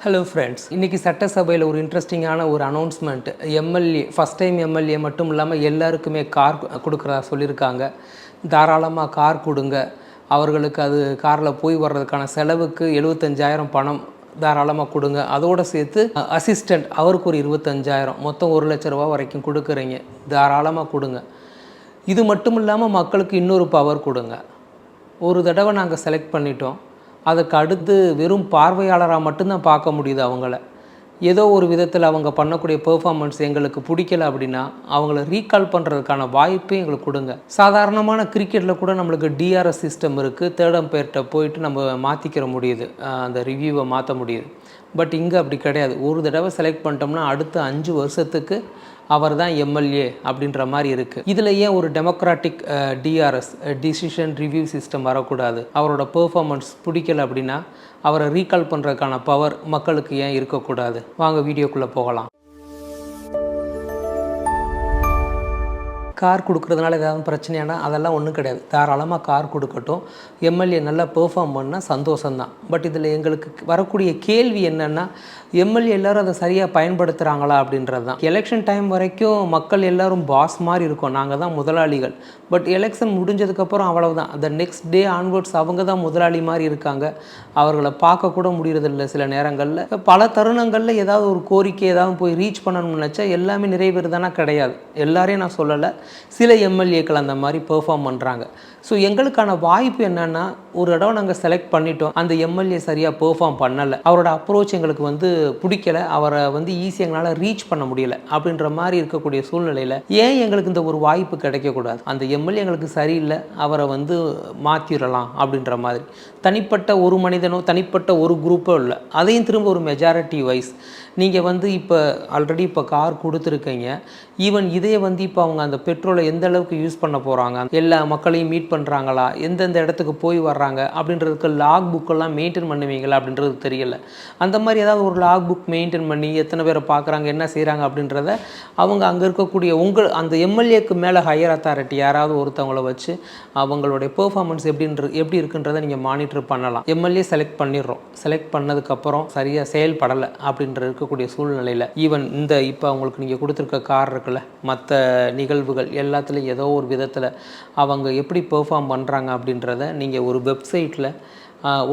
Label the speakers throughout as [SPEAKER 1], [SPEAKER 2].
[SPEAKER 1] Hello friends, இன்றைக்கி சட்டசபையில் ஒரு இன்ட்ரெஸ்டிங்கான ஒரு announcement. MLA first time MLA மட்டும் இல்லாமல் எல்லாருக்குமே கார் கொடுக்குறதா சொல்லியிருக்காங்க. தாராளமாக கார் கொடுங்க, அவர்களுக்கு அது காரில் போய் வர்றதுக்கான செலவுக்கு 75,000 பணம் தாராளமாக கொடுங்க. அதோடு சேர்த்து அசிஸ்டண்ட் அவருக்கு ஒரு 25,000, மொத்தம் 1,00,000 ரூபா வரைக்கும் கொடுக்குறீங்க, தாராளமாக கொடுங்க. இது மட்டும் இல்லாமல் மக்களுக்கு இன்னொரு பவர் கொடுங்க. ஒரு தடவை நாங்கள் செலக்ட் பண்ணிட்டோம், அதுக்கு அடுத்து வெறும் பார்வையாளராக மட்டும்தான் பார்க்க முடியுது அவங்கள. ஏதோ ஒரு விதத்தில் அவங்க பண்ணக்கூடிய பெர்ஃபார்மன்ஸ் எங்களுக்கு பிடிக்கல அப்படின்னா அவங்கள ரீகால் பண்ணுறதுக்கான வாய்ப்பே எங்களுக்கு கொடுங்க. சாதாரணமான கிரிக்கெட்டில் கூட நம்மளுக்கு டிஆர்எஸ் சிஸ்டம் இருக்குது, தேர்ட் அம்பையர்கிட்ட போயிட்டு நம்ம மாற்றிக்கிற முடியுது, அந்த ரிவ்யூவை மாற்ற முடியுது. பட் இங்கே அப்படி கிடையாது. ஒரு தடவை செலக்ட் பண்ணிட்டோம்னா அடுத்த 5 வருஷத்துக்கு அவர் தான் எம்எல்ஏ அப்படின்ற மாதிரி இருக்குது. இதில் ஏன் ஒரு democratic TRS decision review system வரக்கூடாது? அவரோட பெர்ஃபார்மன்ஸ் பிடிக்கல அப்படின்னா அவரை ரீகால் பண்ணுறதுக்கான பவர் மக்களுக்கு ஏன் இருக்கக்கூடாது? வாங்க வீடியோக்குள்ளே போகலாம். கார் கொடுக்குறதுனால ஏதாவது பிரச்சனையானா அதெல்லாம் ஒன்றும் கிடையாது. தாராளமாக கார் கொடுக்கட்டும், எம்எல்ஏ நல்லா பெர்ஃபார்ம் பண்ணால் சந்தோஷம்தான். பட் இதில் எங்களுக்கு வரக்கூடிய கேள்வி என்னென்னா, எம்எல்ஏ எல்லோரும் அதை சரியாக பயன்படுத்துகிறாங்களா அப்படின்றது தான். எலெக்ஷன் டைம் வரைக்கும் மக்கள் எல்லோரும் பாஸ் மாதிரி இருக்கும், நாங்கள் தான் முதலாளிகள். பட் எலெக்ஷன் முடிஞ்சதுக்கப்புறம் அவ்வளவுதான். அந்த நெக்ஸ்ட் டே ஆன்வர்ட்ஸ் அவங்க தான் முதலாளி மாதிரி இருக்காங்க. அவர்களை பார்க்கக்கூட முடியறதில்லை. சில நேரங்களில் பல தருணங்களில் ஏதாவது ஒரு கோரிக்கை ஏதாவது போய் ரீச் பண்ணணும்னு நினச்சா எல்லாமே நிறைவேறுதானா? கிடையாது. எல்லாரையும் நான் சொல்லலை, சில எம்எல்ஏக்கள் அந்த மாதிரி பெர்ஃபார்ம் பண்ணுறாங்க. ஸோ எங்களுக்கான வாய்ப்பு என்னென்னா, ஒரு இடம் நாங்கள் செலக்ட் பண்ணிட்டோம், அந்த எம்எல்ஏ சரியாக பெர்ஃபார்ம் பண்ணலை, அவரோட அப்ரோச் எங்களுக்கு பிடிக்கலை, அவரை ஈஸியாக எங்களால் ரீச் பண்ண முடியலை அப்படின்ற மாதிரி இருக்கக்கூடிய சூழ்நிலையில் ஏன் எங்களுக்கு இந்த ஒரு வாய்ப்பு கிடைக்கக்கூடாது? அந்த எம்எல்ஏ எங்களுக்கு சரியில்லை, அவரை மாற்றிடலாம் அப்படின்ற மாதிரி. தனிப்பட்ட ஒரு மனிதனோ தனிப்பட்ட ஒரு குரூப்போ இல்லை, அதையும் திரும்ப ஒரு மெஜாரிட்டி வைஸ் நீங்கள் இப்போ ஆல்ரெடி கார் கொடுத்துருக்கீங்க. ஈவன் இதே இப்போ அவங்க அந்த பெட்ரோலை எந்த அளவுக்கு யூஸ் பண்ண போகிறாங்க, எல்லா மக்களையும் மீட் பண்ணுறாங்களா, எந்தெந்த இடத்துக்கு போய் வர்றாங்க அப்படின்றதுக்கு லாக் புக்கெல்லாம் மெயின்டைன் பண்ணுவீங்களா அப்படின்றது தெரியல. அந்த மாதிரி ஏதாவது ஒரு லாக் புக் மெயின்டைன் பண்ணி எத்தனை பேரை பார்க்குறாங்க, என்ன செய்கிறாங்க அப்படின்றத அவங்க அங்கே இருக்கக்கூடிய அந்த எம்எல்ஏக்கு மேலே ஹையர் அத்தாரிட்டி யாராவது ஒருத்தவங்களை வச்சு அவங்களுடைய பெர்ஃபார்மன்ஸ் எப்படி இருக்குன்றதை நீங்கள் மானிட்டர் பண்ணலாம். எம்எல்ஏ செலக்ட் பண்ணிடுறோம், செலக்ட் பண்ணதுக்கப்புறம் சரியாக செயல்படலை அப்படின்ற இருக்கக்கூடிய சூழ்நிலையில் ஈவன் இப்போ அவங்களுக்கு நீங்கள் கொடுத்துருக்க கார் இருக்குல்ல, மற்ற நிகழ்வுகள் எல்லாத்துலேயும் ஏதோ ஒரு விதத்தில் அவங்க எப்படி பெர்ஃபார்ம் பண்ணுறாங்க அப்படின்றத நீங்கள் ஒரு வெப்சைட்டில்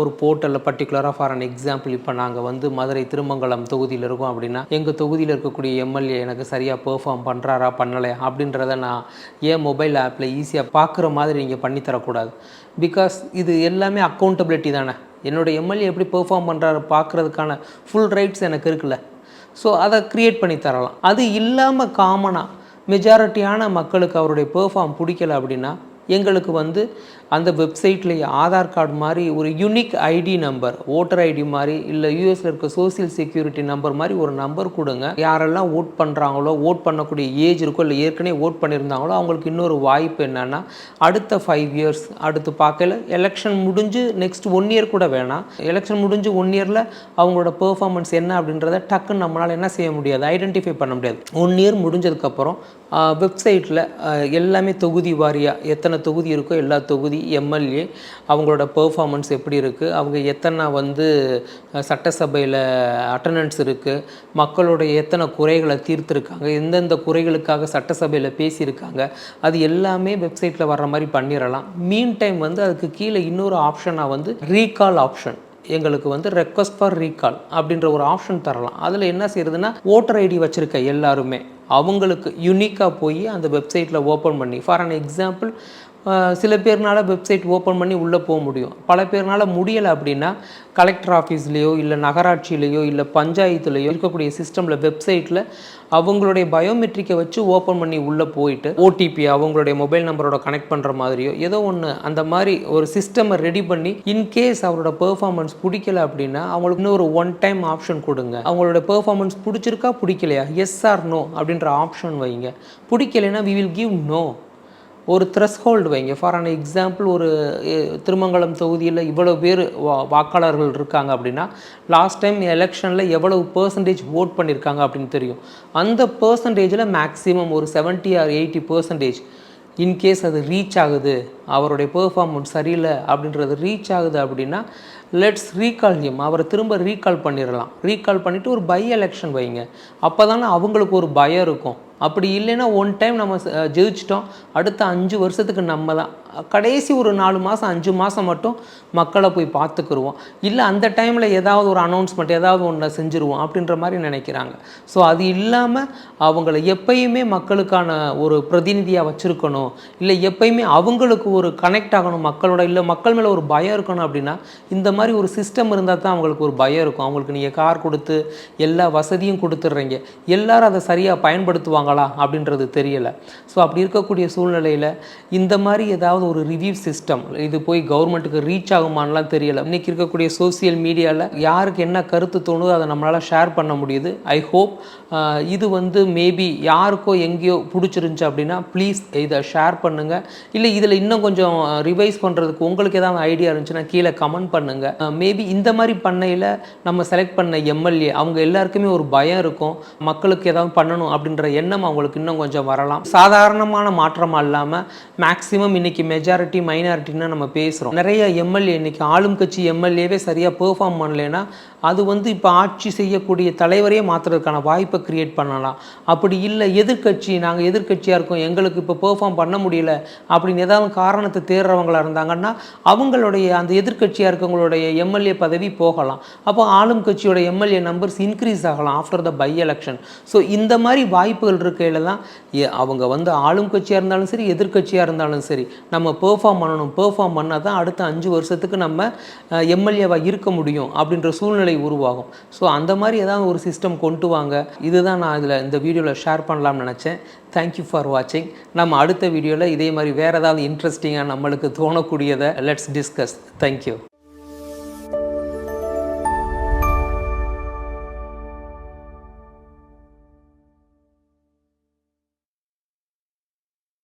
[SPEAKER 1] ஒரு போர்ட்டலில் பர்டிகுலராக ஃபார் அன் எக்ஸாம்பிள், இப்போ நாங்கள் மதுரை திருமங்கலம் தொகுதியில் இருக்கோம் அப்படின்னா எங்கள் தொகுதியில் இருக்கக்கூடிய எம்எல்ஏ எனக்கு சரியாக பெர்ஃபார்ம் பண்ணுறாரா பண்ணலையா அப்படின்றத நான் ஏன் மொபைல் ஆப்பில் ஈஸியாக பார்க்குற மாதிரி நீங்கள் பண்ணித்தரக்கூடாது? பிகாஸ் இது எல்லாமே அக்கௌண்டபிலிட்டி தானே. என்னோடய எம்எல்ஏ எப்படி பெர்ஃபார்ம் பண்ணுறாரு பார்க்குறதுக்கான ஃபுல் ரைட்ஸ் எனக்கு இருக்குல்ல. ஸோ அதை க்ரியேட் பண்ணி தரலாம். அது இல்லாமல் காமனாக மெஜாரிட்டியான மக்களுக்கு அவருடைய பெர்ஃபார்ம் பிடிக்கல அப்படின்னா எங்களுக்கு அந்த வெப்சைட்லேயே ஆதார் கார்டு மாதிரி ஒரு unique ID number, voter ID மாதிரி, இல்லை யூஎஸில் இருக்க சோசியல் செக்யூரிட்டி நம்பர் மாதிரி ஒரு நம்பர் கொடுங்க. யாரெல்லாம் ஓட் பண்ணுறாங்களோ, ஓட் பண்ணக்கூடிய ஏஜ் இருக்கோ, இல்லை ஏற்கனவே ஓட் பண்ணியிருந்தாங்களோ அவங்களுக்கு இன்னொரு வாய்ப்பு என்னென்னா, அடுத்த 5 இயர்ஸ் அடுத்து பார்க்கல, எலெக்ஷன் முடிஞ்சு நெக்ஸ்ட் 1 இயர் கூட வேணாம், எலெக்ஷன் முடிஞ்சு 1 இயரில் அவங்களோட பெர்ஃபார்மன்ஸ் என்ன அப்படின்றத டக்குன்னு நம்மளால் என்ன செய்ய முடியாது, ஐடென்டிஃபை பண்ண முடியாது. 1 இயர் முடிஞ்சதுக்கப்புறம் வெப்சைட்டில் எல்லாமே தொகுதி வாரியாக எத்தனை தொகுதி இருக்கோ எல்லா தொகுதி எம்எல்ஏ அவங்களோட பெர்ஃபார்மன்ஸ் எப்படி இருக்குது, அவங்க எத்தனை சட்டசபையில் அட்டண்டன்ஸ் இருக்குது, மக்களுடைய எத்தனை குறைகளை தீர்த்துருக்காங்க, எந்தெந்த குறைகளுக்காக சட்டசபையில் பேசியிருக்காங்க, அது எல்லாமே வெப்சைட்டில் வர்ற மாதிரி பண்ணிடலாம். மீன் டைம் அதுக்கு கீழே இன்னொரு ஆப்ஷனாக ரீகால் ஆப்ஷன், எங்களுக்கு ரெக்வஸ்ட் ஃபார் ரீகால் அப்படின்ற ஒரு ஆப்ஷன் தரலாம். அதில் என்ன செய்யறதுன்னா, ஓட்டர் ஐடி வச்சுருக்க எல்லாருமே அவங்களுக்கு யூனிக்காக போய் அந்த வெப்சைட்டில் ஓப்பன் பண்ணி, ஃபார் அன் எக்ஸாம்பிள், சில பேர்னால வெப்சைட் ஓப்பன் பண்ணி உள்ளே போக முடியும், பல பேர்னால முடியலை அப்படின்னா கலெக்டர் ஆஃபீஸ்லேயோ இல்லை நகராட்சியிலையோ இல்லை பஞ்சாயத்துலேயோ இருக்கக்கூடிய சிஸ்டமில் வெப்சைட்டில் அவங்களுடைய பயோமெட்ரிக்கை வச்சு ஓப்பன் பண்ணி உள்ளே போயிட்டு ஓடிபி அவங்களுடைய மொபைல் நம்பரோட கனெக்ட் பண்ணுற மாதிரியோ ஏதோ ஒன்று அந்த மாதிரி ஒரு சிஸ்டமை ரெடி பண்ணி, இன்கேஸ் அவரோட பெர்ஃபார்மன்ஸ் பிடிக்கல அப்படின்னா அவங்களுக்கு இன்னொரு 1 டைம் ஆப்ஷன் கொடுங்க. அவங்களோட பெர்ஃபார்மன்ஸ் பிடிச்சிருக்கா பிடிக்கலையா, எஸ் ஆர் நோ அப்படின்ற ஆப்ஷன் வைங்க. பிடிக்கலைன்னா வி வில் கிவ் நோ. ஒரு த்ரெஷ்ஹோல்டு வைங்க. ஃபார் அன் எக்ஸாம்பிள், ஒரு திருமங்கலம் தொகுதியில் இவ்வளோ பேர் வாக்காளர்கள் இருக்காங்க அப்படின்னா லாஸ்ட் டைம் எலெக்ஷனில் எவ்வளவு பெர்சன்டேஜ் ஓட் பண்ணியிருக்காங்க அப்படின்னு தெரியும். அந்த பெர்சன்டேஜில் மேக்ஸிமம் ஒரு 70 or 80% இன்கேஸ் அது ரீச் ஆகுது, அவருடைய பெர்ஃபார்மன்ஸ் சரியில்லை அப்படின்றது ரீச் ஆகுது அப்படின்னா லெட்ஸ் ரீகால் ஹிம், அவரை திரும்ப ரீகால் பண்ணிடலாம். ரீகால் பண்ணிவிட்டு ஒரு பை எலெக்ஷன் வைங்க. அப்போ தானே அவங்களுக்கு ஒரு பயம் இருக்கும். அப்படி இல்லைன்னா ஒன் டைம் நம்ம ஜெயிச்சிட்டோம், அடுத்த 5 வருஷத்துக்கு நம்ம தான் கடைசி ஒரு 4 மாதம் 5 மாதம் மட்டும் மக்களை போய் பார்த்துக்குருவோம். இல்லை அந்த டைமில் ஏதாவது ஒரு அனௌன்ஸ்மெண்ட் ஏதாவது ஒன்று செஞ்சுருவோம் அப்படின்ற மாதிரி நினைக்கிறாங்க. ஸோ அது இல்லாமல் அவங்கள எப்பயுமே மக்களுக்கான ஒரு பிரதிநிதியாக வச்சுருக்கணும், இல்லை எப்பயுமே அவங்களுக்கு ஒரு கனெக்ட் ஆகணும் மக்களோட, இல்லை மக்கள் மேலே ஒரு பயம் இருக்கணும். அப்படின்னா இந்த மாதிரி ஒரு சிஸ்டம் இருந்தால் தான் அவங்களுக்கு ஒரு பயம் இருக்கும். அவங்களுக்கு நீங்கள் கார் கொடுத்து எல்லா வசதியும் கொடுத்துட்றீங்க, எல்லாரும் அதை சரியாக பயன்படுத்துவாங்க அப்படின்றது தெரியலை. ஸோ அப்படி இருக்கக்கூடிய சூழ்நிலையில் இந்த மாதிரி ஏதாவது ஒரு ரிவ்யூ சிஸ்டம் இது போய் கவர்மெண்ட்டுக்கு ரீச் ஆகுமானலாம் தெரியலை. இன்றைக்கி இருக்கக்கூடிய சோசியல் மீடியாவில் யாருக்கு என்ன கருத்து தோணுதோ அதை நம்மளால் ஷேர் பண்ண முடியுது. ஐ ஹோப் இது மேபி யாருக்கோ எங்கேயோ பிடிச்சிருந்துச்சு அப்படின்னா ப்ளீஸ் இதை ஷேர் பண்ணுங்கள். இல்லை இதில் இன்னும் கொஞ்சம் ரிவைஸ் பண்ணுறதுக்கு உங்களுக்கு ஏதாவது ஐடியா இருந்துச்சுன்னா கீழே கமெண்ட் பண்ணுங்கள். மேபி இந்த மாதிரி பண்ணையில் நம்ம செலக்ட் பண்ண எம்எல்ஏ அவங்க எல்லாருக்குமே ஒரு பயம் இருக்கும், மக்களுக்கு ஏதாவது பண்ணணும் அப்படின்ற எண்ணம் அவங்களுக்கு இன்னும் கொஞ்சம் வரலாம். சாதாரணமான மாற்றமாக இல்லாமல் மேக்ஸிமம் இன்றைக்கி மெஜாரிட்டி மைனாரிட்டின்னு நம்ம பேசுகிறோம். நிறைய எம்எல்ஏ இன்றைக்கி ஆளும் கட்சி எம்எல்ஏவே சரியாக பெர்ஃபார்ம் பண்ணலைன்னா அது இப்போ ஆட்சி செய்யக்கூடிய தலைவரையே மாற்றுறதுக்கான வாய்ப்பை க்ரியேட் பண்ணலாம். அப்படி இல்லை எதிர்கட்சி, நாங்கள் எதிர்கட்சியாக இருக்கோம், எங்களுக்கு இப்போ பெர்ஃபார்ம் பண்ண முடியல அப்படின்னு ஏதாவது காரணத்தை தேடுறவங்களாக இருந்தாங்கன்னா அவங்களுடைய அந்த எதிர்கட்சியாக இருக்கவங்களுடைய எம்எல்ஏ பதவி போகலாம். அப்போ ஆளும் கட்சியோட எம்எல்ஏ நம்பர்ஸ் இன்க்ரீஸ் ஆகலாம் after the by election. So இந்த மாதிரி வாய்ப்புகள் இருக்கையில் தான் அவங்க ஆளும் கட்சியாக இருந்தாலும் சரி எதிர்கட்சியாக இருந்தாலும் சரி நம்ம பெர்ஃபார்ம் பண்ணணும். பெர்ஃபார்ம் பண்ணால் தான் அடுத்த 5 வருஷத்துக்கு நம்ம எம்எல்ஏவாக இருக்க முடியும் அப்படின்ற சூழ்நிலை உருவாகும். ஸோ அந்த மாதிரி ஏதாவது ஒரு சிஸ்டம் கொண்டு வாங்க. இதுதான் நான் இந்த வீடியோவில் ஷேர் பண்ணலாம்னு நினச்சேன். தேங்க்யூ ஃபார் வாட்சிங். நம்ம அடுத்த வீடியோவில் இதே மாதிரி வேறு ஏதாவது இன்ட்ரெஸ்டிங்காக நம்மளுக்கு தோணக்கூடியதை லெட்ஸ் டிஸ்கஸ். தேங்க்யூ.